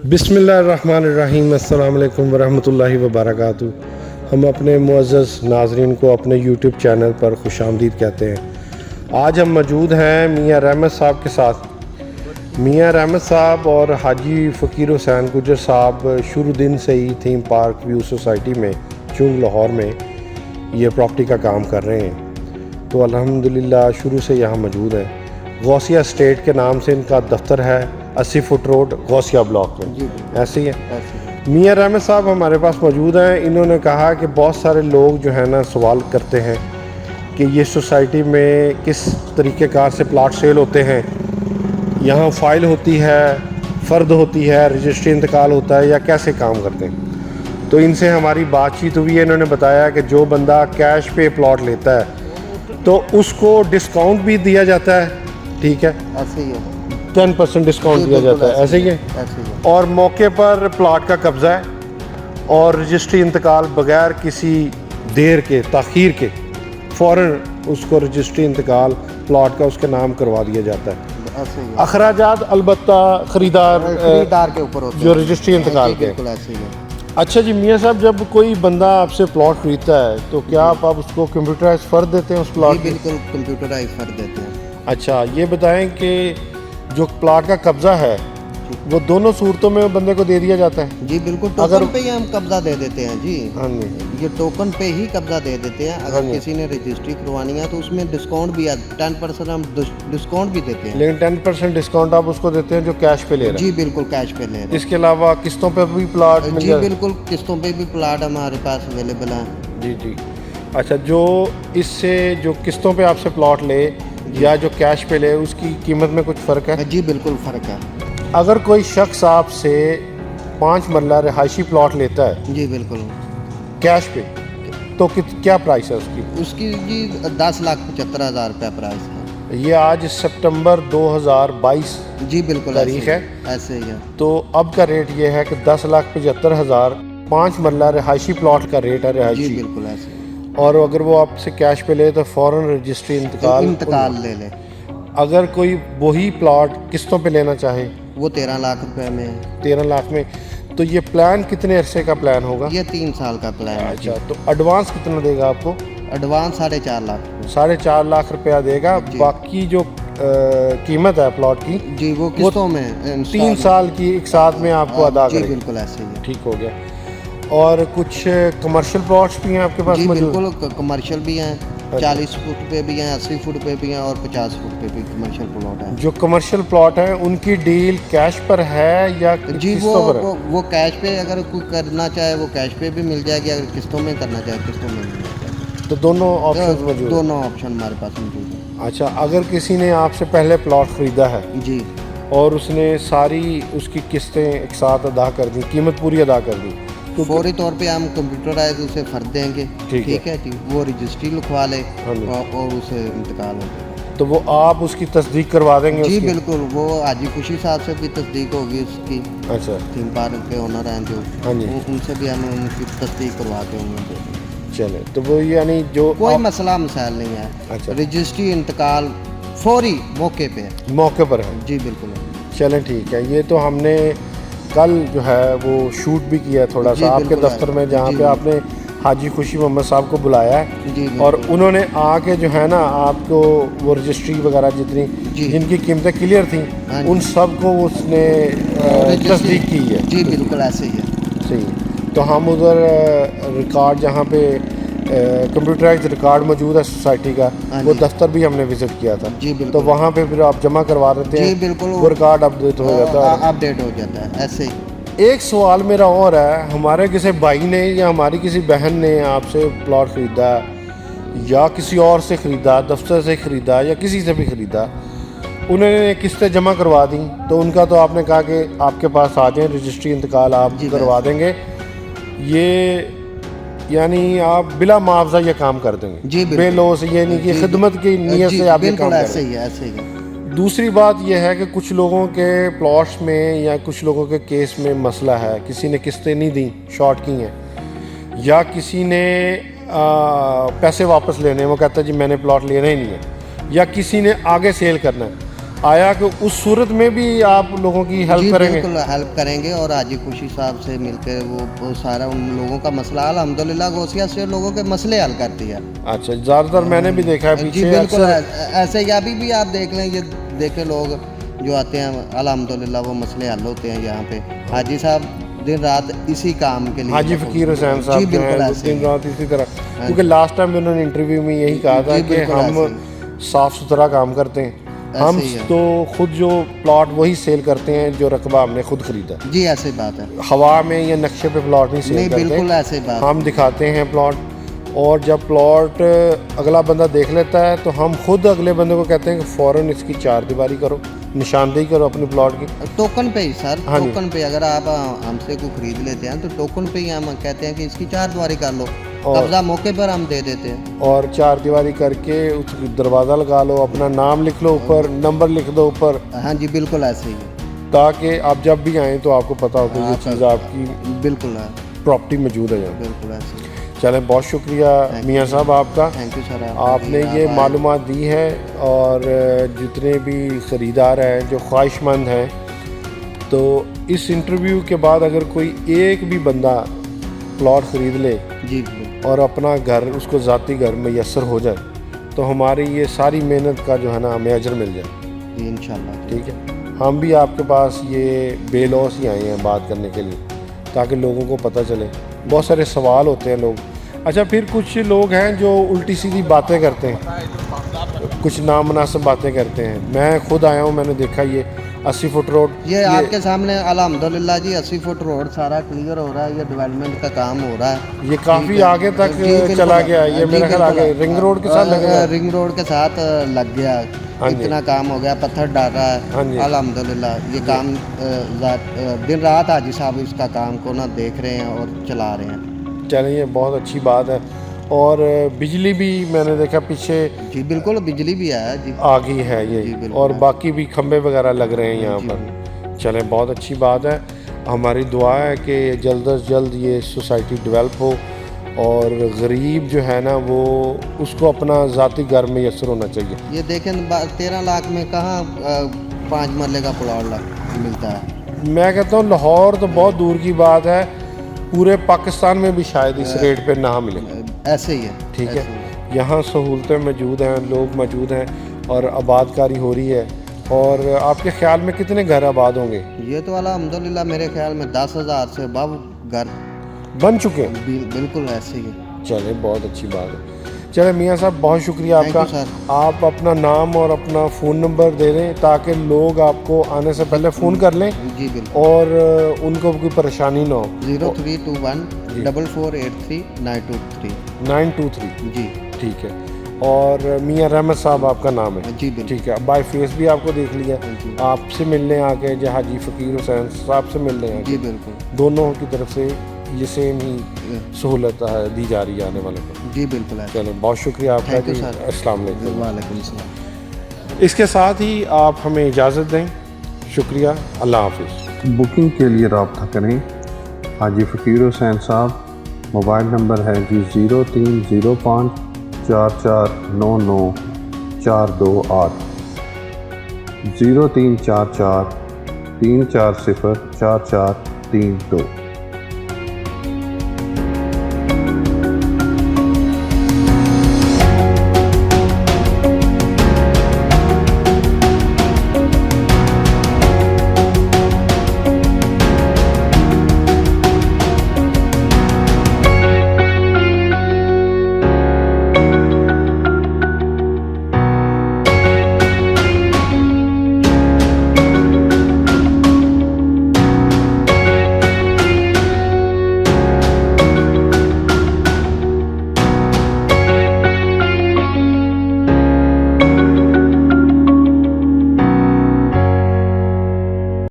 बिस्मिल्लाहिर्रहमानिर्रहीम, अस्सलाम वालेकुम वरहमतुल्लाहि वबरकातुहू। हम अपने मुअज़्ज़ज़ नाज़रीन को अपने यूट्यूब चैनल पर खुशामदीद कहते हैं। आज हम मौजूद हैं मियाँ रहमत साहब के साथ। मियाँ रहमत साहब और हाजी फ़कीर हुसैन गुजर साहब शुरू दिन से ही थीम पार्क व्यू सोसाइटी में चुंग लाहौर में ये प्रॉपर्टी का काम कर रहे हैं। तो अल्हम्दुलिल्लाह शुरू से यहाँ मौजूद हैं। गौसिया स्टेट के नाम से इनका दफ्तर है, 80 फुट रोड गौसिया ब्लॉक में। ऐसे ही है। मियाँ रहमत साहब हमारे पास मौजूद हैं। इन्होंने कहा कि बहुत सारे लोग जो है ना सवाल करते हैं कि ये सोसाइटी में किस तरीक़ेकार से प्लाट सेल होते हैं, यहाँ फ़ाइल होती है, फ़र्द होती है, रजिस्ट्री इंतकाल होता है या कैसे काम करते हैं। तो इनसे हमारी बातचीत हुई है। इन्होंने बताया कि जो बंदा कैश पे प्लॉट लेता है तो उसको डिस्काउंट भी दिया जाता है, ठीक है, ऐसे ही है, 10% डिस्काउंट दिया जाता है, ऐसे ही है। और मौके पर प्लाट का कब्ज़ा है और रजिस्ट्री इंतकाल बगैर किसी देर के ताख़ीर के फ़ौरन उसको रजिस्ट्री इंतकाल प्लाट का उसके नाम करवा दिया जाता है। ऐसे ही है। अखराजात अलबत्ता ख़रीदार के ऊपर होते जो हैं। रजिस्ट्री इंतकाल के। बिल्कुल ऐसे ही है। अच्छा जी मियाँ साहब, जब कोई बंदा आपसे प्लॉट खरीदता है तो क्या आप उसको कंप्यूटराइज फ़र्द देते हैं उस प्लॉट जी की? बिल्कुल कंप्यूटराइज कर देते हैं। अच्छा, ये बताएं कि जो प्लाट का कब्ज़ा है वो दोनों सूरतों में बंदे को दे दिया जाता है? जी बिल्कुल, अगर- टोकन पे ही हम कब्जा दे देते हैं जी। हाँ जी, ये टोकन पे ही कब्जा दे देते हैं। हाँ अगर जी। किसी ने रजिस्ट्री करवानी है तो उसमें डिस्काउंट भी है, 10% हम डिस्काउंट भी देते हैं। लेकिन 10% डिस्काउंट आप उसको देते हैं जो कैश पे ले रहा जी बिल्कुल, कैश पे ले है। रहे इसके अलावा किस्तों पे भी प्लाट हैं। मिल जी जाए? बिल्कुल, किस्तों पे भी प्लाट हमारे पास अवेलेबल है। जी जी। अच्छा, जो इससे जो किस्तों पे आपसे प्लॉट ले या जो कैश पे ले उसकी कीमत में कुछ फ़र्क है? जी बिल्कुल फ़र्क है। अगर कोई शख्स आपसे 5 मरला रिहायशी प्लॉट लेता है जी बिल्कुल, कैश पे तो क्या प्राइस है उसकी? उसकी जी 10,75,000 रुपया प्राइस है। ये आज सितंबर 2022 जी बिल्कुल तारीख ऐसे है। ऐसे ही है। तो अब का रेट ये है कि 10,75,000 5 मरला रिहायशी प्लॉट का रेट है जी रिहायशी। बिल्कुल ऐसे ही। और अगर वो आपसे कैश पे ले तो फ़ौरन रजिस्ट्री इंतकाल ले ले, अगर कोई वही प्लॉट किस्तों पे लेना चाहे वो 13 लाख रुपए में है। 13 लाख में, तो ये प्लान कितने अरसे का प्लान होगा? ये 3 साल का प्लान है। अच्छा, तो एडवांस कितना देगा आपको? एडवांस 4.5 लाख। 4.5 लाख रुपया देगा। जी। बाकी जो कीमत है प्लॉट की जी वो किस्तों में 3 साल की एक साथ में आपको अदा जी करेंगे। बिल्कुल ऐसे ही है। ठीक हो गया। और कुछ कमर्शियल प्लॉट्स भी हैं आपके पास जी मौजूद? बिल्कुल, कमर्शियल भी हैं, 40 फुट पे भी हैं, 80 फुट पे भी हैं और 50 फुट पे भी कमर्शियल प्लॉट हैं। जो कमर्शियल प्लॉट हैं उनकी डील कैश पर है या जी किस्तों पर है? वो कैश पे अगर कोई करना चाहे वो कैश पे भी मिल जाएगी, अगर किस्तों में करना चाहे किस्तों में मिल जाएगी। तो दोनों ऑप्शन मौजूद हैं। दोनों ऑप्शन हमारे पास मौजूद हैं। अच्छा, अगर किसी ने आपसे पहले प्लॉट ख़रीदा है जी और उसने सारी उसकी किस्तें एक साथ अदा कर दी, कीमत पूरी अदा कर दी, तो फौरी तौर पे हम कंप्यूटराइज उसे फर्द देंगे। ठीक है जी, वो रजिस्ट्री लिखवा ले हाँ जी। और उसे इंतकाल हो जाएगा। तो वो आप उसकी तस्दीक करवा देंगे जी उसकी? बिल्कुल, वो हाजी खुशी साहब से भी तस्दीक होगी उसकी। अच्छा, थीम पार्क के ओनर हैं जो, हाँ जी। उनसे भी हम उनकी तस्दीक करवा के उन्हें चले। तो वो यानी जो कोई आप मसला मसाइल नहीं है। अच्छा। रजिस्ट्री इंतकाल फौरी मौके पे है। मौके पर है। जी बिल्कुल। चलें ठीक है। ये तो हमने कल जो है वो शूट भी किया थोड़ा जी, सा आपके बिल्कुल दफ्तर में, जहाँ जी, पे आपने हाजी खुशी मोहम्मद साहब को बुलाया है जी और बिल्कुल। उन्होंने आके जो है ना आपको वो रजिस्ट्री वगैरह जी। जितनी जिनकी कीमतें क्लियर थी हाँ जी। उन सब को उसने रजिस्ट्री- तस्दीक की है। जी बिल्कुल ऐसे ही है। सही। तो हम उधर रिकॉर्ड जहाँ पे कंप्यूटराइज रिकॉर्ड मौजूद है सोसाइटी का, हाँ वो जी। दफ्तर भी हमने विज़िट किया था। जी तो बिल्कुल। वहाँ पे फिर आप जमा करवा देते जी हैं, बिल्कुल, वो रिकॉर्ड अपडेट हो जाता है। अपडेट हो जाता है ऐसे ही। एक सवाल मेरा और है, हमारे किसी भाई ने या हमारी किसी बहन ने आपसे प्लॉट ख़रीदा या किसी और से ख़रीदा, दफ्तर से ख़रीदा या किसी से भी ख़रीदा, उन्होंने किस्तें जमा करवा दी, तो उनका तो आपने कहा कि आपके पास आ जाएं, रजिस्ट्री इंतकाल आप जी, करवा देंगे। ये यानी आप बिला मुआवजा ये काम कर देंगे? जी बिल्कुल। बेलौस, ये नहीं कि जी, खिदमत की नीयत जी से आप ये बिल्कुल काम कर ऐसे रहे हैं। ही है, ऐसे ही है। दूसरी बात यह है कि कुछ लोगों के प्लॉट्स में या कुछ लोगों के केस में मसला है, किसी ने किस्तें नहीं दी, शॉर्ट की हैं, या किसी ने पैसे वापस लेने, वो कहता है जी मैंने प्लॉट लेना ही नहीं है, या किसी ने आगे सेल करना है। आया कि उस सूरत में भी आप लोगों की हेल्प जी करेंगे? बिल्कुल हेल्प करेंगे। और हाजी खुशी साहब से मिलकर वो सारा उन लोगों का मसला अल्हम्दुलिल्लाह गौसिया से लोगों के मसले हल करती है। अच्छा, ज़्यादातर मैंने भी देखा है जी पीछे बिल्कुल अक्सर। ऐसे ही अभी भी आप देख लें, ये देखे लोग जो आते हैं अल्हम्दुलिल्लाह वो मसले हल होते हैं यहाँ पे। हाजी साहब दिन रात इसी काम के लिए हाजी फ़कीर हुसैन जी साहब जो बिल्कुल हैं वो ऐसे दिन ही। रात इसी तरह, क्योंकि लास्ट टाइम भी उन्होंने इंटरव्यू में यही कहा था जी, कि बिल्कुल हम साफ़ सुथरा काम करते हैं। हम ऐसे ही है। तो खुद जो प्लॉट वही सेल करते हैं जो रकबा हमने खुद खरीदा। जी ऐसी बात है। हवा में या नक्शे पे प्लॉट नहीं सेल नहीं करते, बिल्कुल ऐसे बात हम दिखाते हैं प्लॉट। और जब प्लॉट अगला बंदा देख लेता है तो हम खुद अगले बंदे को कहते हैं कि फ़ौरन इसकी चार दीवारी करो, निशानदेही करो अपने प्लॉट की। टोकन पे ही सर, हाँ जी। टोकन पे अगर आप हमसे को खरीद लेते हैं तो टोकन पे ही हम कहते हैं कि इसकी चार दीवारी कर लो, और- कब्जा मौके पर हम दे देते हैं। और चार दीवारी करके उस दरवाज़ा लगा लो, अपना नाम लिख लो ऊपर, नंबर लिख दो ऊपर, हाँ जी बिल्कुल ऐसे ही है। ताकि आप जब भी आएँ तो आपको पता हो कि ये हाँ, चीज़ आपकी बिल्कुल है, प्रॉपर्टी मौजूद है यहाँ। बिल्कुल ऐसे ही। चलें, बहुत शुक्रिया मियाँ साहब आपका। थैंक यू सर, आपने ये मालूमात दी है। और जितने भी ख़रीदार हैं जो ख्वाहिशमंद हैं, तो इस इंटरव्यू के बाद अगर कोई एक भी बंदा प्लॉट ख़रीद ले जी बिल्कुल। और अपना घर उसको ज़ाती घर मैसर हो जाए तो हमारी ये सारी मेहनत का जो है ना हमें अजर मिल जाए। जी इंशाल्लाह। ठीक है, हम भी आपके पास ये बेलौस ही आए हैं बात करने के लिए, ताकि लोगों को पता चले। बहुत सारे सवाल होते हैं लोग। अच्छा, फिर कुछ लोग हैं जो उल्टी सीधी बातें करते हैं, कुछ नामनासिब बातें करते हैं। मैं खुद आया हूँ, मैंने देखा ये 80 फुट रोड, ये आपके सामने अल्हम्दुलिल्लाह जी 80 फुट रोड सारा क्लियर हो रहा है, ये डेवलपमेंट का काम हो रहा है। ये काफ़ी आगे तक जी, बिल्कुल। चला गया है। ये जी, मेरा ख्याल बिल्कुल। आगे रिंग रोड के साथ लगेगा। रिंग रोड के साथ लग गया, हाँ जी। इतना काम हो गया, पत्थर डाल रहा हाँ जी। है अल्हम्दुलिल्लाह। ये काम दिन रात हाजी साहब इसका काम को ना देख रहे हैं और चला रहे हैं। चलें, ये बहुत अच्छी बात है। और बिजली भी मैंने देखा पीछे जी बिल्कुल, बिजली भी है जी। आ गई है जी, ये, बिल्कुल। और बाकी भी खंबे वगैरह लग रहे हैं यहाँ जी, पर। चलें, बहुत अच्छी बात है। हमारी दुआ है कि जल्द अज जल्द ये सोसाइटी डेवलप हो और गरीब जो है ना वो उसको अपना ज़ाती घर मैसर होना चाहिए। ये देखें 13 लाख में कहाँ 5 मरले का प्लॉट मिलता है। मैं कहता हूँ लाहौर तो बहुत दूर की बात है, पूरे पाकिस्तान में भी शायद इस रेट पे ना मिले। ऐसे ही है। ठीक ऐसे है, ही है। यहाँ सहूलतें मौजूद हैं, लोग मौजूद हैं और आबादकारी हो रही है। और आपके ख्याल में कितने घर आबाद होंगे? ये तो अल्हम्दुलिल्लाह मेरे ख्याल में 10,000 से अब घर बन चुके हैं। बिल्कुल ऐसे ही है। चले, बहुत अच्छी बात है। चले मियाँ साहब, बहुत शुक्रिया Thank आपका। you, sir. आप अपना नाम और अपना फ़ोन नंबर दे दें ताकि लोग आपको आने से पहले फ़ोन कर लें जी बिल्कुल। और उनको कोई परेशानी ना हो। 0321 4483 923। 923। जी ठीक है। और मियाँ रहमत साहब आपका नाम है? जी बिल्कुल। ठीक है, बाय फेस भी आपको देख लिया, जी। आपसे मिलने आके जो हाजी फ़कीर हुसैन साहब से मिलने जी आके बिल्कुल। दोनों की तरफ से ये सेम ही सहूलत दी जा रही है आने वाले को। जी बिल्कुल ऐसे। चलो, बहुत शुक्रिया आपका Thank you, जी। sir. अस्सलाम वालेकुम। वालेकुम सलाम। इसके साथ ही आप हमें इजाज़त दें। शुक्रिया, अल्लाह हाफिज़। बुकिंग के लिए रब्ता करें हाजी फ़कीर हुसैन साहब। मोबाइल नंबर है जी 0305 4499 428 0344 340 4432।